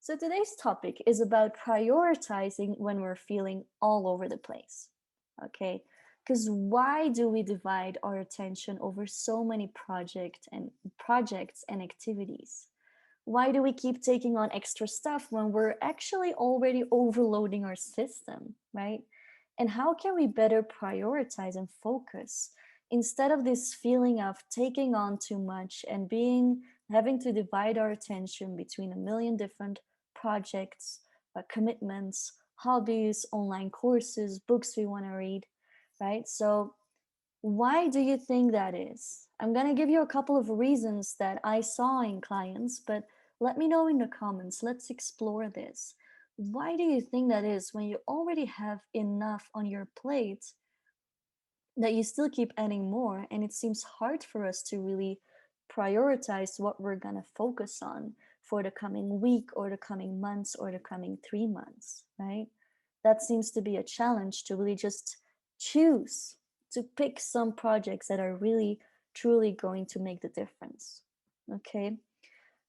So today's topic is about prioritizing when we're feeling all over the place. Okay? Because why do we divide our attention over so many projects and activities? Why do we keep taking on extra stuff when we're actually already overloading our system, right? And how can we better prioritize and focus instead of this feeling of taking on too much and being having to divide our attention between a million different projects, commitments, hobbies, online courses, books we want to read, right? So why do you think that is? I'm going to give you a couple of reasons that I saw in clients, but let me know in the comments. Let's explore this. Why do you think that is when you already have enough on your plate that you still keep adding more? And it seems hard for us to really prioritize what we're going to focus on for the coming week or the coming months or the coming 3 months, right? That seems to be a challenge to really just choose to pick some projects that are really truly going to make the difference. Okay?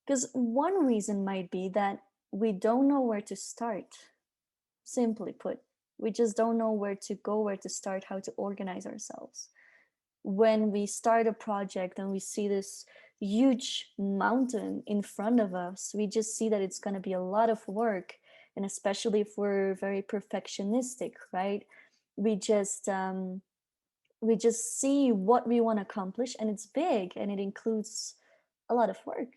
Because one reason might be that we don't know where to start. Simply put, we just don't know where to go, where to start, how to organize ourselves. When we start a project and we see this huge mountain in front of us, we just see that it's going to be a lot of work. And especially if we're very perfectionistic, right? We just um, we just see what we want to accomplish, and it's big and it includes a lot of work.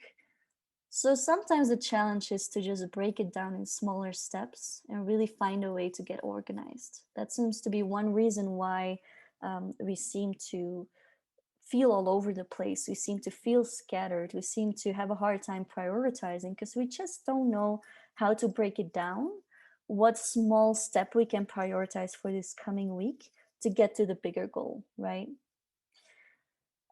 So sometimes the challenge is to just break it down in smaller steps and really find a way to get organized. That seems to be one reason why we seem to feel all over the place. We seem to feel scattered. We seem to have a hard time prioritizing because we just don't know how to break it down. What small step we can prioritize for this coming week to get to the bigger goal, right?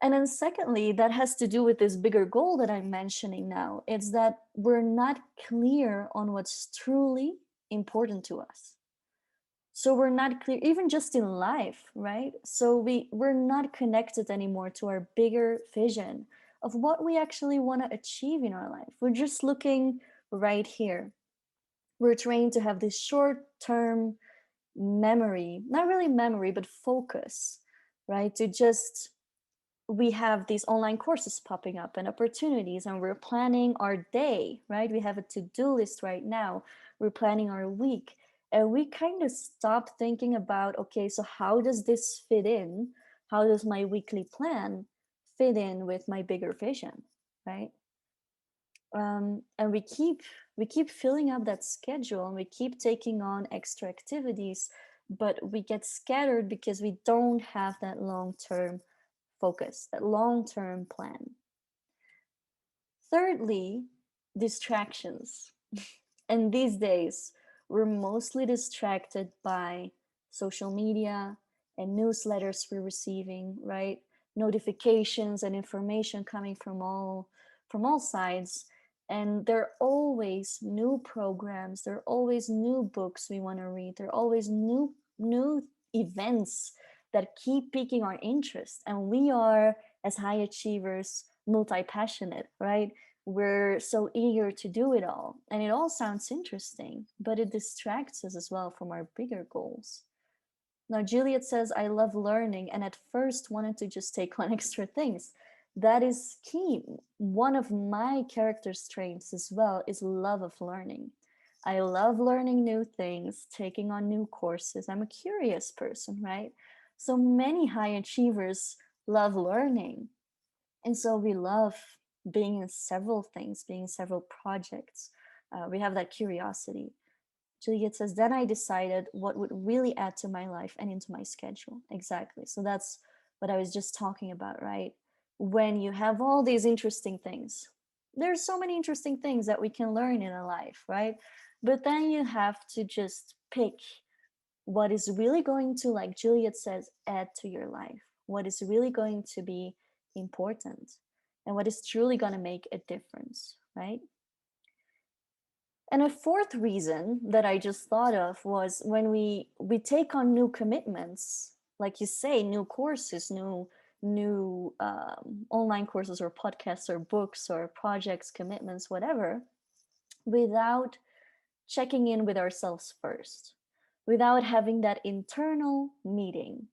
And then, secondly, that has to do with this bigger goal that I'm mentioning now. It's that we're not clear on what's truly important to us. So we're not clear, even just in life, right? So we're not connected anymore to our bigger vision of what we actually want to achieve in our life. We're just looking right here. We're trained to have this short term memory, not really memory, but focus, right? To just we have these online courses popping up and opportunities, and we're planning our day, right? We have a to-do list right now. We're planning our week, and we kind of stop thinking about, okay, so how does this fit in? How does my weekly plan fit in with my bigger vision, right? And we keep filling up that schedule, and we keep taking on extra activities, but we get scattered because we don't have that long-term focus, that long term plan. Thirdly, distractions. And these days, we're mostly distracted by social media and newsletters we're receiving, right? Notifications and information coming from all sides. And there are always new programs, there are always new books we want to read, there are always new events that keep piquing our interest. And we are, as high achievers, multi-passionate, right? We're so eager to do it all. And it all sounds interesting, but it distracts us as well from our bigger goals. Now, Juliet says, I love learning and at first wanted to just take on extra things. That is key. One of my character traits as well is love of learning. I love learning new things, taking on new courses. I'm a curious person, right? So many high achievers love learning. And so we love being in several things, being in several projects. We have that curiosity. Juliet says, then I decided what would really add to my life and into my schedule. Exactly. So that's what I was just talking about, right? When you have all these interesting things, there's so many interesting things that we can learn in a life, right? But then you have to just pick what is really going to, like Juliet says, add to your life, what is really going to be important, and what is truly going to make a difference, right? And a fourth reason that I just thought of was when we take on new commitments, like you say, new courses, new online courses or podcasts or books or projects, commitments, whatever. without checking in with ourselves first, without having that internal meeting.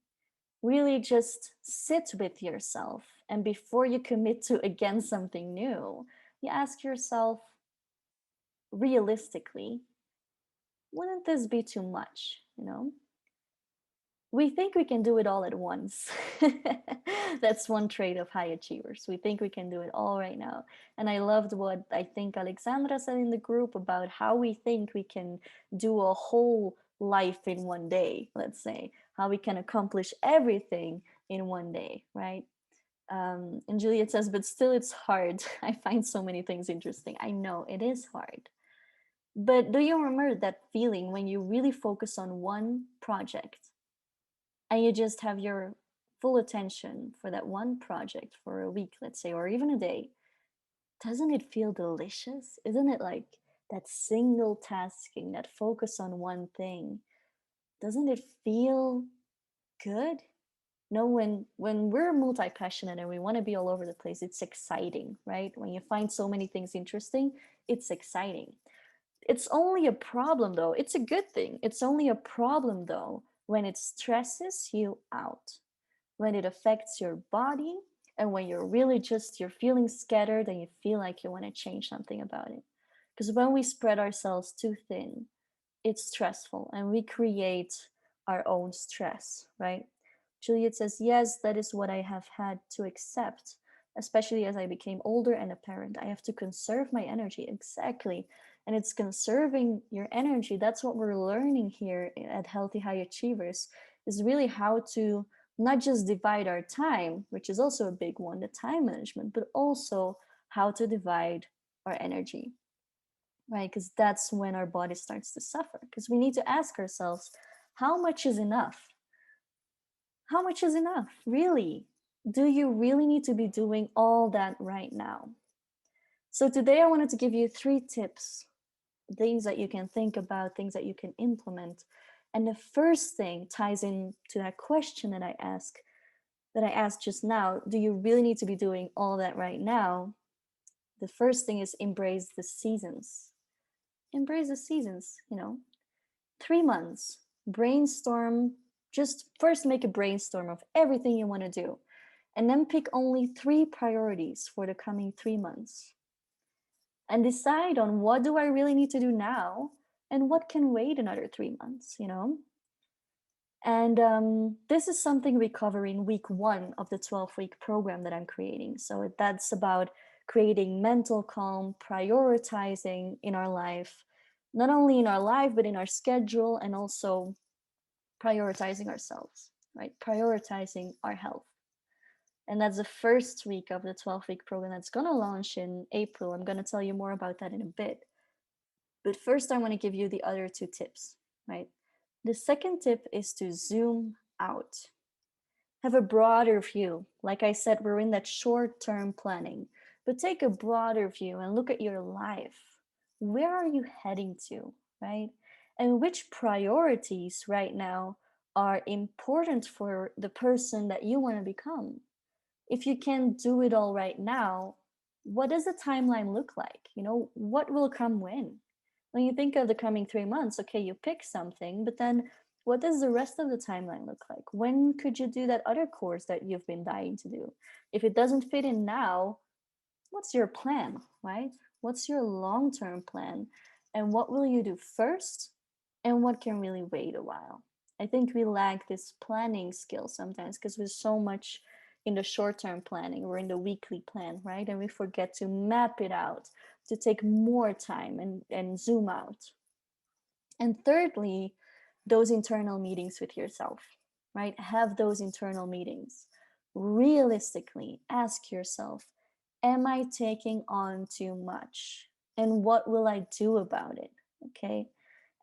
Really just sit with yourself. And before you commit to again something new, you ask yourself realistically, wouldn't this be too much? We think we can do it all at once. That's one trait of high achievers. We think we can do it all right now. And I loved what I think Alexandra said in the group about how we think we can do a whole life in one day, let's say, how we can accomplish everything in one day, right? And Juliet says, but still it's hard. I find so many things interesting. I know it is hard. But do you remember that feeling when you really focus on one project and you just have your full attention for that one project for a week, let's say, or even a day? Doesn't it feel delicious? Isn't it like that single tasking, that focus on one thing? Doesn't it feel good? No, when we're multi-passionate and we want to be all over the place, it's exciting, right? When you find so many things interesting, it's exciting. It's only a problem though. It's a good thing. It's only a problem though when it stresses you out, when it affects your body, and when you're feeling scattered and you feel like you want to change something about it. Because when we spread ourselves too thin, it's stressful and we create our own stress, right? Juliet says, yes, that is what I have had to accept, especially as I became older and a parent. I have to conserve my energy. Exactly. And it's conserving your energy. That's what we're learning here at Healthy High Achievers, is really how to not just divide our time, which is also a big one, the time management, but also how to divide our energy, right? Because that's when our body starts to suffer. Because we need to ask ourselves, how much is enough? How much is enough? Really? Do you really need to be doing all that right now? So today I wanted to give you 3 tips, things that you can think about, things that you can implement. And the first thing ties in to that question that I asked just now, do you really need to be doing all that right now? The first thing is embrace the seasons. Embrace the seasons. 3 months, brainstorm, just first make a brainstorm of everything you want to do, and then pick only 3 priorities for the coming 3 months. And decide on what do I really need to do now and what can wait another 3 months. And this is something we cover in week 1 of the 12-week program that I'm creating. So that's about creating mental calm, prioritizing in our life, not only in our life, but in our schedule, and also prioritizing ourselves, right? Prioritizing our health. And that's the first week of the 12-week program that's going to launch in April. I'm going to tell you more about that in a bit. But first, I want to give you the other 2 tips, right? The second tip is to zoom out. Have a broader view. Like I said, we're in that short term planning, but take a broader view and look at your life. Where are you heading to, right? And which priorities right now are important for the person that you want to become? If you can't do it all right now, what does the timeline look like? What will come when you think of the coming 3 months? Okay, you pick something, but then what does the rest of the timeline look like? When could you do that other course that you've been dying to do? If it doesn't fit in now, what's your plan, right? What's your long-term plan? And what will you do first? And what can really wait a while? I think we lack this planning skill sometimes because we're so much in the short-term planning. We're in the weekly plan, right? And we forget to map it out, to take more time and zoom out. And thirdly, those internal meetings with yourself, right? Have those internal meetings. Realistically, ask yourself, am I taking on too much? And what will I do about it? Okay.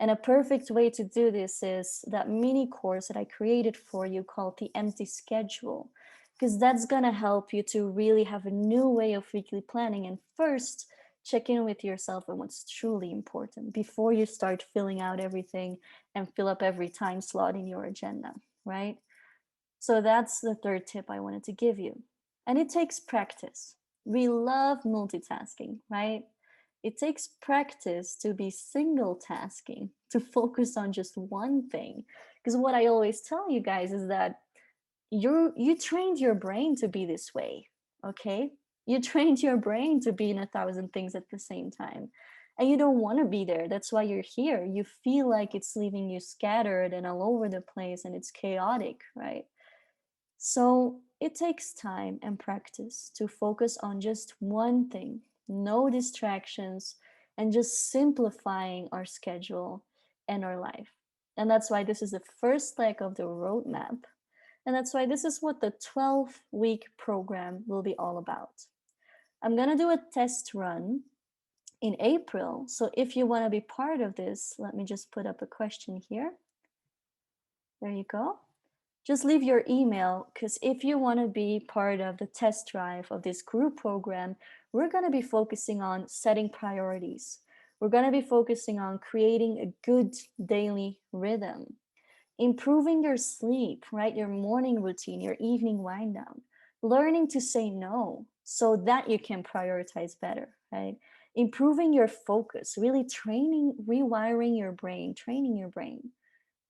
And a perfect way to do this is that mini course that I created for you called the Empty Schedule, because that's going to help you to really have a new way of weekly planning. And first, check in with yourself and what's truly important before you start filling out everything and fill up every time slot in your agenda, right? So that's the third tip I wanted to give you. And it takes practice. We love multitasking, right? It takes practice to be single tasking, to focus on just one thing. Because what I always tell you guys is that you trained your brain to be this way, okay? You trained your brain to be in a thousand things at the same time. And you don't want to be there. That's why you're here. You feel like it's leaving you scattered and all over the place and it's chaotic, right? So it takes time and practice to focus on just one thing, no distractions, and just simplifying our schedule and our life. And that's why this is the first leg of the roadmap. And that's why this is what the 12-week program will be all about. I'm going to do a test run in April. So if you want to be part of this, let me just put up a question here. There you go. Just leave your email, because if you want to be part of the test drive of this group program, we're going to be focusing on setting priorities. We're going to be focusing on creating a good daily rhythm, improving your sleep, right? Your morning routine, your evening wind down, learning to say no so that you can prioritize better, right? Improving your focus, really training, rewiring your brain, training your brain,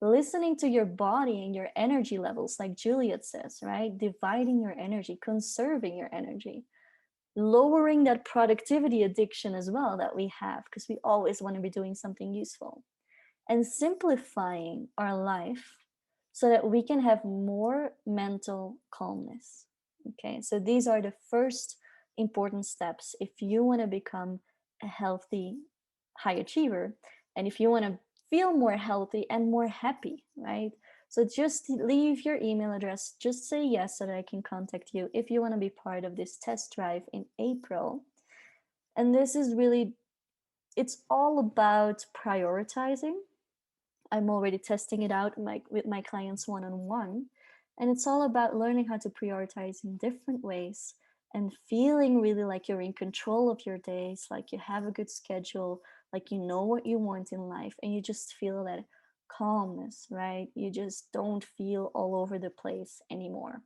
listening to your body and your energy levels, like Juliet says, right? Dividing your energy, conserving your energy, lowering that productivity addiction as well that we have, because we always want to be doing something useful, and simplifying our life so that we can have more mental calmness. Okay, so these are the first important steps if you want to become a healthy high achiever, and if you want to feel more healthy and more happy, right? So just leave your email address, just say yes so that I can contact you if you want to be part of this test drive in April. And this is really, it's all about prioritizing. I'm already testing it out with my clients one on one. And it's all about learning how to prioritize in different ways and feeling really like you're in control of your days, like you have a good schedule, like you know what you want in life, and you just feel that calmness, right? You just don't feel all over the place anymore.